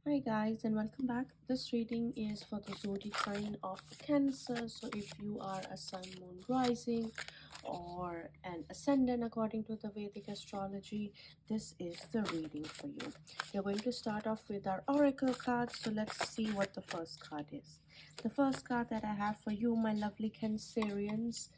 Hi guys and welcome back. This reading is for the zodiac sign of Cancer. So if you are a sun, moon, rising or an ascendant according to the Vedic astrology, this is the reading for you. We're going to start off with our oracle cards. So let's see what the first card is. The first card that I have for you, my lovely Cancerians,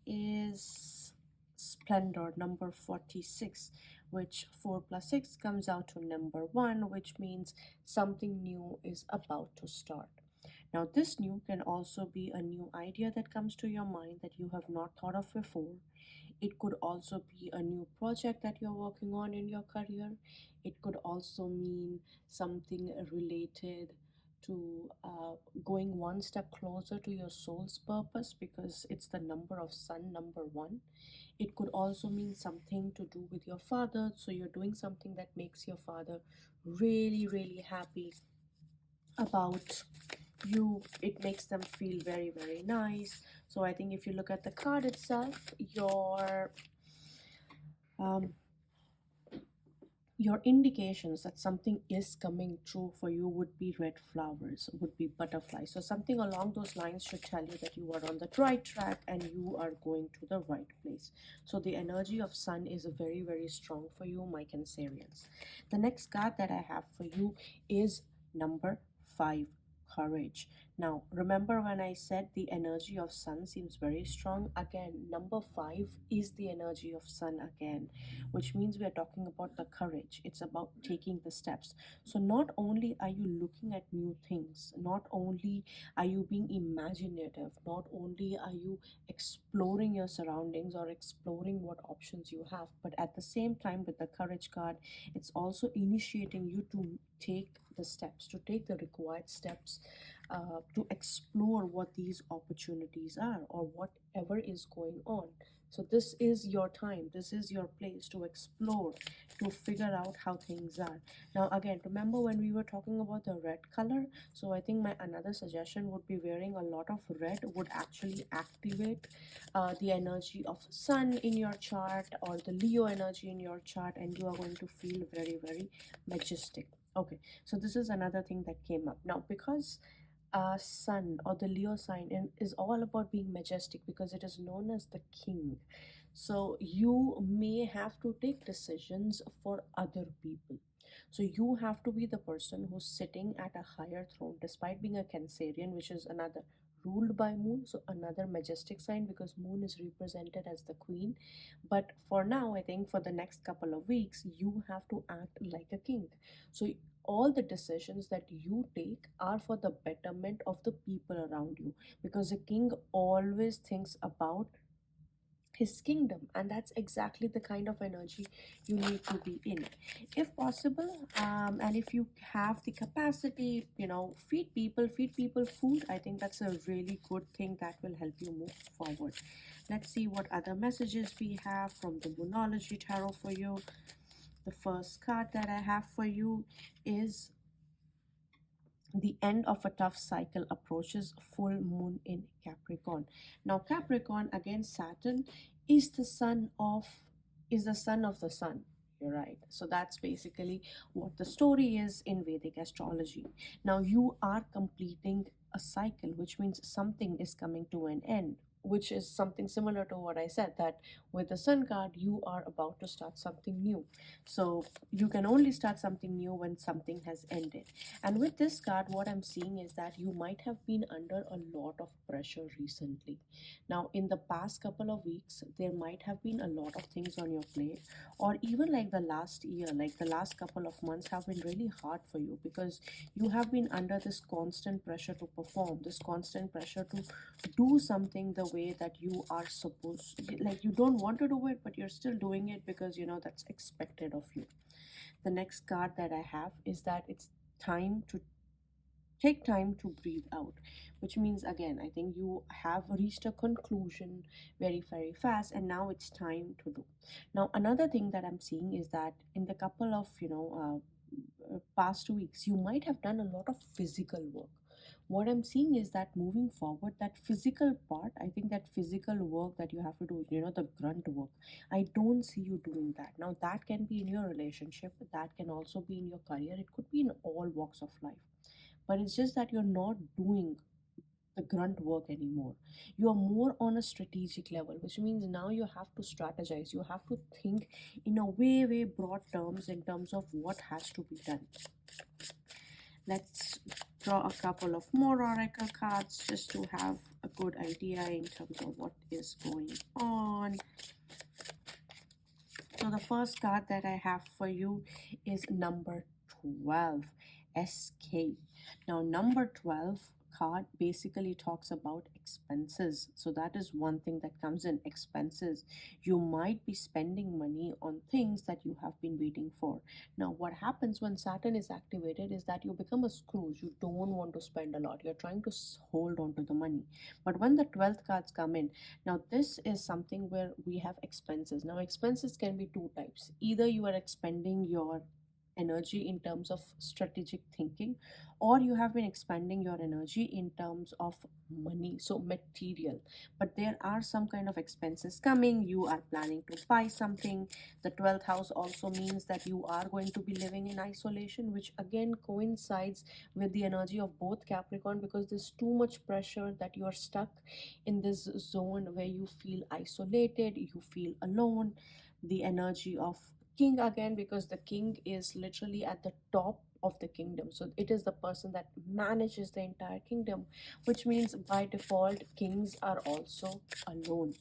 is Splendor number 46, which 4 plus 6 comes out to number 1, which means something new is about to start. Now, this new can also be a new idea that comes to your mind that you have not thought of before. It could also be a new project that you're working on in your career. It could also mean something related to going one step closer to your soul's purpose because it's the number of sun, number 1. It could also mean something to do with your father. So you're doing something that makes your father really, really happy about you. It makes them feel very, very nice. So I think if you look at the card itself, um, your indications that something is coming true for you would be red flowers, would be butterflies. So something along those lines should tell you that you are on the right track and you are going to the right place. So the energy of sun is very, very strong for you, my Cancerians. The next card that I have for you is number 5, courage. Now, remember when I said the energy of sun seems very strong? Again, number 5 is the energy of sun again, which means we are talking about the courage. It's about taking the steps. So, not only are you looking at new things, not only are you being imaginative, not only are you exploring your surroundings or exploring what options you have, but at the same time, with the courage card, it's also initiating you to take the steps, to take the required steps to explore what these opportunities are or whatever is going on. So, this is your time, this is your place to explore, to figure out how things are. Now, again, remember when we were talking about the red color? So, I think my another suggestion would be wearing a lot of red would actually activate the energy of sun in your chart or the Leo energy in your chart, and you are going to feel very, very majestic. Okay, so this is another thing that came up now because sun or the Leo sign and is all about being majestic because it is known as the king. So you may have to take decisions for other people. So you have to be the person who's sitting at a higher throne despite being a Cancerian, which is another ruled by moon, so another majestic sign because moon is represented as the queen. But for now, I think for the next couple of weeks you have to act like a king. So all the decisions that you take are for the betterment of the people around you because a king always thinks about his kingdom, and that's exactly the kind of energy you need to be in if possible. And if you have the capacity, feed people food. I think that's a really good thing that will help you move forward. Let's see what other messages we have from the Moonology Tarot for you. The first card that I have for you is the end of a tough cycle approaches, full moon in Capricorn. Now Capricorn, again, Saturn is the son of the sun. You're right. So that's basically what the story is in Vedic astrology. Now you are completing a cycle, which means something is coming to an end, which is something similar to what I said, that with the sun card you are about to start something new. So you can only start something new when something has ended. And with this card, what I'm seeing is that you might have been under a lot of pressure recently. Now, in the past couple of weeks, there might have been a lot of things on your plate, or even like the last year, like the last couple of months have been really hard for you because you have been under this constant pressure to perform, this constant pressure to do something the way that you are supposed, like you don't want to do it, but you're still doing it because you know that's expected of you. The next card that I have is that it's time to take time to breathe out, which means again I think you have reached a conclusion very, very fast and now it's time to do. Now another thing that I'm seeing is that in the couple of past 2 weeks you might have done a lot of physical work, what I'm seeing is that moving forward, that physical part, I think that physical work that you have to do, the grunt work, I don't see you doing that. Now, that can be in your relationship, that can also be in your career, it could be in all walks of life. But it's just that you're not doing the grunt work anymore. You are more on a strategic level, which means now you have to strategize. You have to think in a way broad terms in terms of what has to be done. Let's draw a couple of more oracle cards just to have a good idea in terms of what is going on. So the first card that I have for you is number 12, escape. Now number 12 card basically talks about expenses. So that is one thing that comes in, expenses. You might be spending money on things that you have been waiting for. Now what happens when Saturn is activated is that you become a Scrooge. You don't want to spend a lot. You're trying to hold on to the money. But when the 12th cards come in, now, this is something where we have expenses. Now, expenses can be two types. Either you are expending your energy in terms of strategic thinking, or you have been expanding your energy in terms of money, so material. But there are some kind of expenses coming. You are planning to buy something. The 12th house also means that you are going to be living in isolation, which again coincides with the energy of both Capricorn, because there's too much pressure that you are stuck in this zone where you feel isolated, you feel alone. The energy of king again, because the king is literally at the top of the kingdom, so it is the person that manages the entire kingdom, which means by default kings are also alone.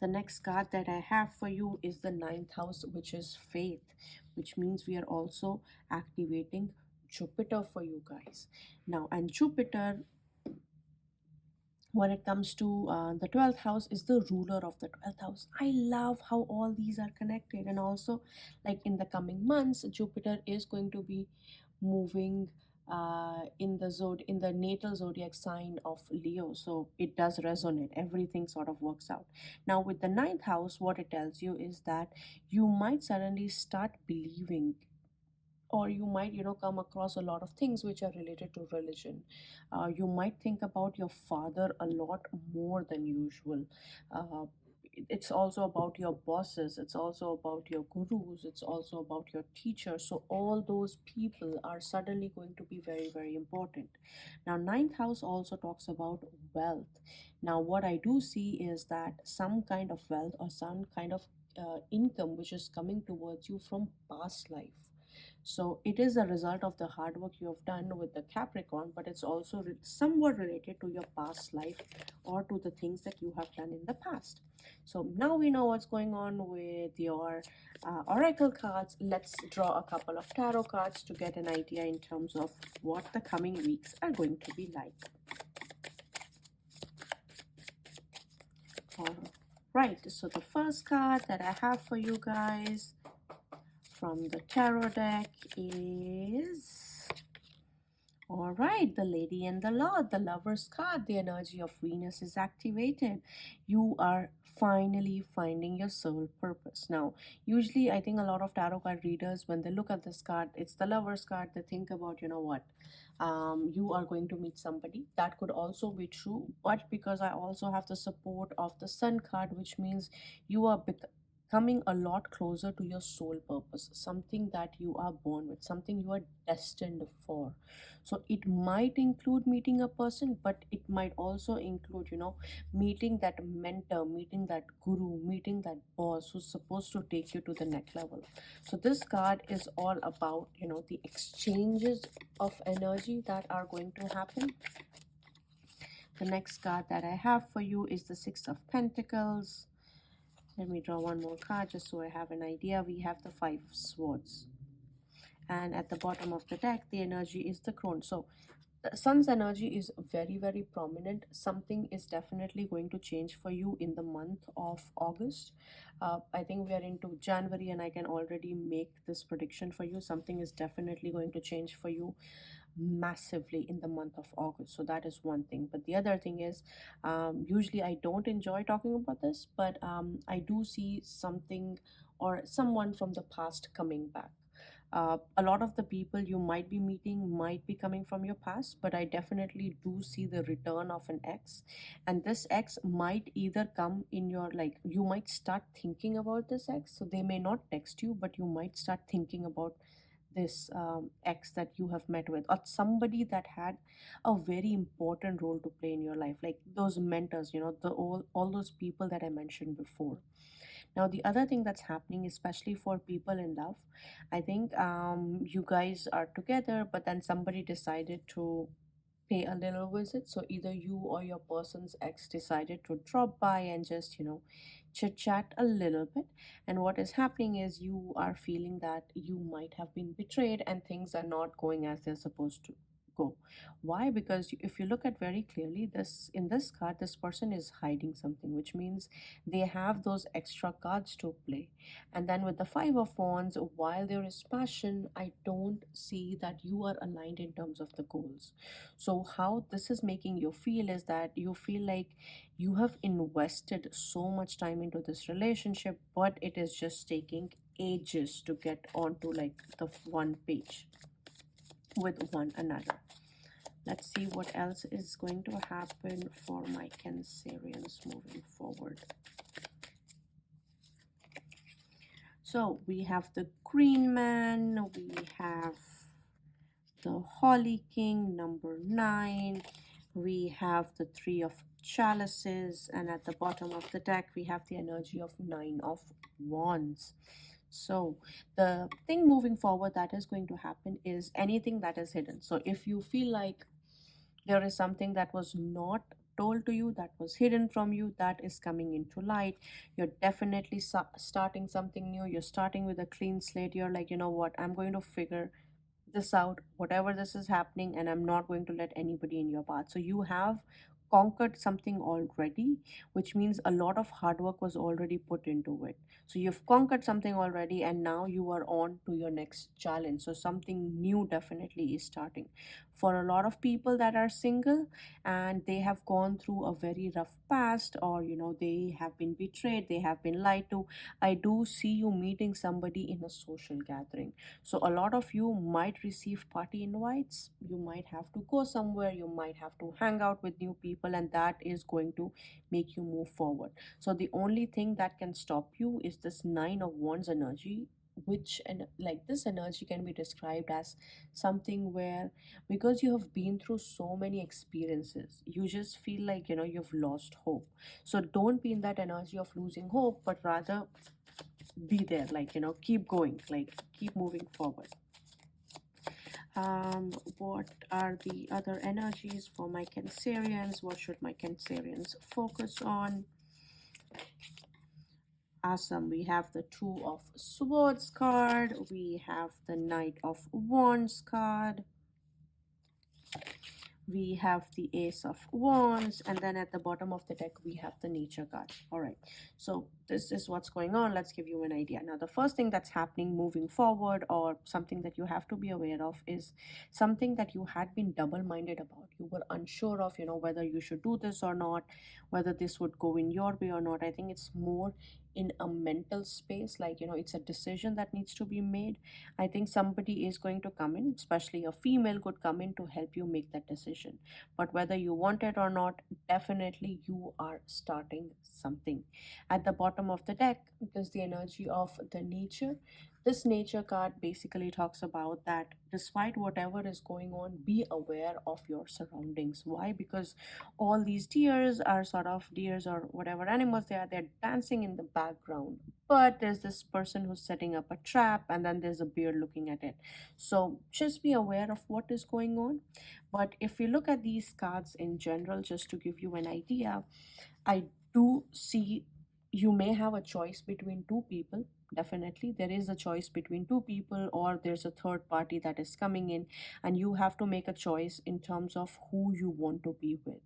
The next card that I have for you is the ninth house, which is faith, which means we are also activating Jupiter for you guys now. And Jupiter, when it comes to the 12th house, is the ruler of the 12th house. I love how all these are connected. And also, like in the coming months, Jupiter is going to be moving in the natal zodiac sign of Leo, so it does resonate, everything sort of works out. Now with the ninth house, what it tells you is that you might suddenly start believing, or you might come across a lot of things which are related to religion. You might think about your father a lot more than usual. uh, it's also about your bosses, it's also about your gurus, it's also about your teachers. So all those people are suddenly going to be very important. Now ninth house also talks about wealth. Now what I do see is that some kind of wealth or some kind of income which is coming towards you from past life. So it is a result of the hard work you have done with the Capricorn, but it's also somewhat related to your past life or to the things that you have done in the past. So now we know what's going on with your oracle cards. Let's draw a couple of tarot cards to get an idea in terms of what the coming weeks are going to be like. All right, so the first card that I have for you guys from the tarot deck is, all right, the Lady and the Lord, the Lover's card. The energy of Venus is activated. You are finally finding your soul purpose. Now, usually I think a lot of tarot card readers, when they look at this card, it's the Lover's card, they think about, what? You are going to meet somebody. That could also be true, but because I also have the support of the Sun card, which means you are coming a lot closer to your soul purpose, something that you are born with, something you are destined for. So it might include meeting a person, but it might also include, meeting that mentor, meeting that guru, meeting that boss who's supposed to take you to the next level. So this card is all about, the exchanges of energy that are going to happen. The next card that I have for you is the Six of Pentacles. Let me draw one more card just so I have an idea. We have the Five of Swords. And at the bottom of the deck, the energy is the Crone. So the sun's energy is very prominent. Something is definitely going to change for you in the month of August. I think we are into January and I can already make this prediction for you. Something is definitely going to change for you massively in the month of August. So that is one thing. But the other thing is, usually I don't enjoy talking about this, but I do see something or someone from the past coming back. A lot of the people you might be meeting might be coming from your past, but I definitely do see the return of an ex. And this ex might either come in your, like, you might start thinking about this ex. So they may not text you, but you might start thinking about this ex that you have met with, or somebody that had a very important role to play in your life, like those mentors, all those people that I mentioned before. Now, the other thing that's happening, especially for people in love, I think you guys are together, but then somebody decided to pay a little visit. So either you or your person's ex decided to drop by and just, chit chat a little bit. And what is happening is you are feeling that you might have been betrayed and things are not going as they're supposed to go. Why? Because if you look at very clearly, this in this card, this person is hiding something, which means they have those extra cards to play. And then with the Five of Wands, while there is passion, I don't see that you are aligned in terms of the goals. So, how this is making you feel is that you feel like you have invested so much time into this relationship, but it is just taking ages to get onto like the one page with one another. Let's see what else is going to happen for my Cancerians moving forward. So we have the Green Man, we have the Holly King, number 9. We have the Three of Chalices, and at the bottom of the deck, we have the energy of Nine of Wands. So the thing moving forward that is going to happen is anything that is hidden. So if you feel like there is something that was not told to you, that was hidden from you, that is coming into light. You're definitely starting something new. You're starting with a clean slate. You're like, you know what, I'm going to figure this out, whatever this is happening, and I'm not going to let anybody in your path. So you have conquered something already, which means a lot of hard work was already put into it. So you've conquered something already, and now you are on to your next challenge. So something new definitely is starting. For a lot of people that are single and they have gone through a very rough past, or they have been betrayed, they have been lied to, I do see you meeting somebody in a social gathering. So a lot of you might receive party invites, you might have to go somewhere, you might have to hang out with new people, and that is going to make you move forward. So the only thing that can stop you is this Nine of Wands energy, which, and like, this energy can be described as something where, because you have been through so many experiences, you just feel like you've lost hope. So don't be in that energy of losing hope, but rather be there, like, keep going, like, keep moving forward. What are the other energies for my Cancerians? What should my Cancerians focus on? Awesome. We have the Two of Swords card, we have the Knight of Wands card, we have the Ace of Wands, and then at the bottom of the deck we have the Nature card. All right, so this is what's going on. Let's give you an idea. Now, the first thing that's happening moving forward, or something that you have to be aware of, is something that you had been double-minded about. You were unsure of whether you should do this or not, whether this would go in your way or not. I think it's more in a mental space, like, it's a decision that needs to be made. I think somebody is going to come in, especially a female could come in to help you make that decision. But whether you want it or not, definitely you are starting something. At the bottom of the deck is the energy of the Nature. This Nature card basically talks about that despite whatever is going on, be aware of your surroundings. Why? Because all these deers are sort of deers, or whatever animals they are, they're dancing in the background, but there's this person who's setting up a trap, and then there's a bear looking at it. So just be aware of what is going on. But if you look at these cards in general, just to give you an idea, I do see you may have a choice between two people. Definitely there is a choice between two people, or there's a third party that is coming in, and you have to make a choice in terms of who you want to be with.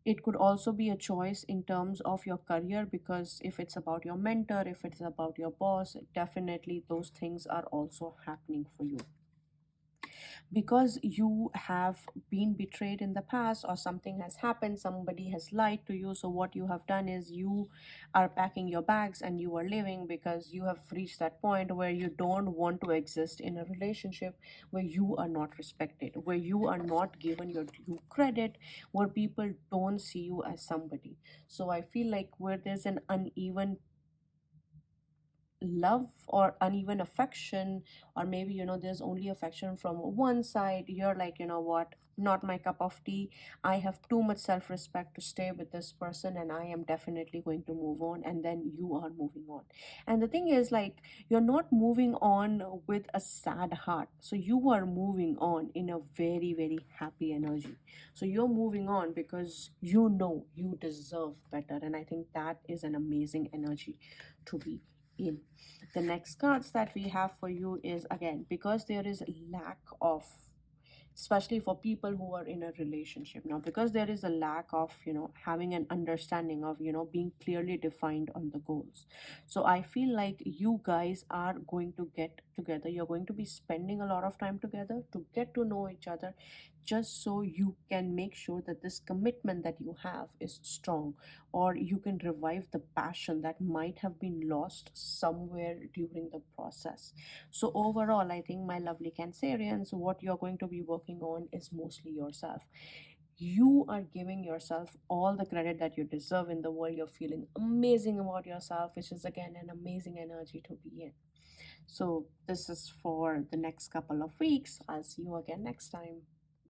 It could also be a choice in terms of your career, because if it's about your mentor, if it's about your boss, definitely those things are also happening for you. because you have been betrayed in the past, or something has happened, somebody has lied to you. So what you have done is you are packing your bags and you are leaving, because you have reached that point where you don't want to exist in a relationship where you are not respected, where you are not given your due credit, where people don't see you as somebody. So I feel like where there's an uneven love or uneven affection, or maybe there's only affection from one side, you're like, what, not my cup of tea. I have too much self-respect to stay with this person, and I am definitely going to move on. And then you are moving on, and the thing is, like, you're not moving on with a sad heart. So you are moving on in a very, very happy energy. So you're moving on because you deserve better, and I think that is an amazing energy to be in. The next cards that we have for you is, again, because there is lack of, especially for people who are in a relationship now, because there is a lack of having an understanding of being clearly defined on the goals. So I feel like you guys are going to get together, you're going to be spending a lot of time together to get to know each other, just so you can make sure that this commitment that you have is strong, or you can revive the passion that might have been lost somewhere during the process. So overall, I think, my lovely Cancerians, what you're going to be working on is mostly yourself. You are giving yourself all the credit that you deserve in the world. You're feeling amazing about yourself, which is again an amazing energy to be in. So this is for the next couple of weeks. I'll see you again next time.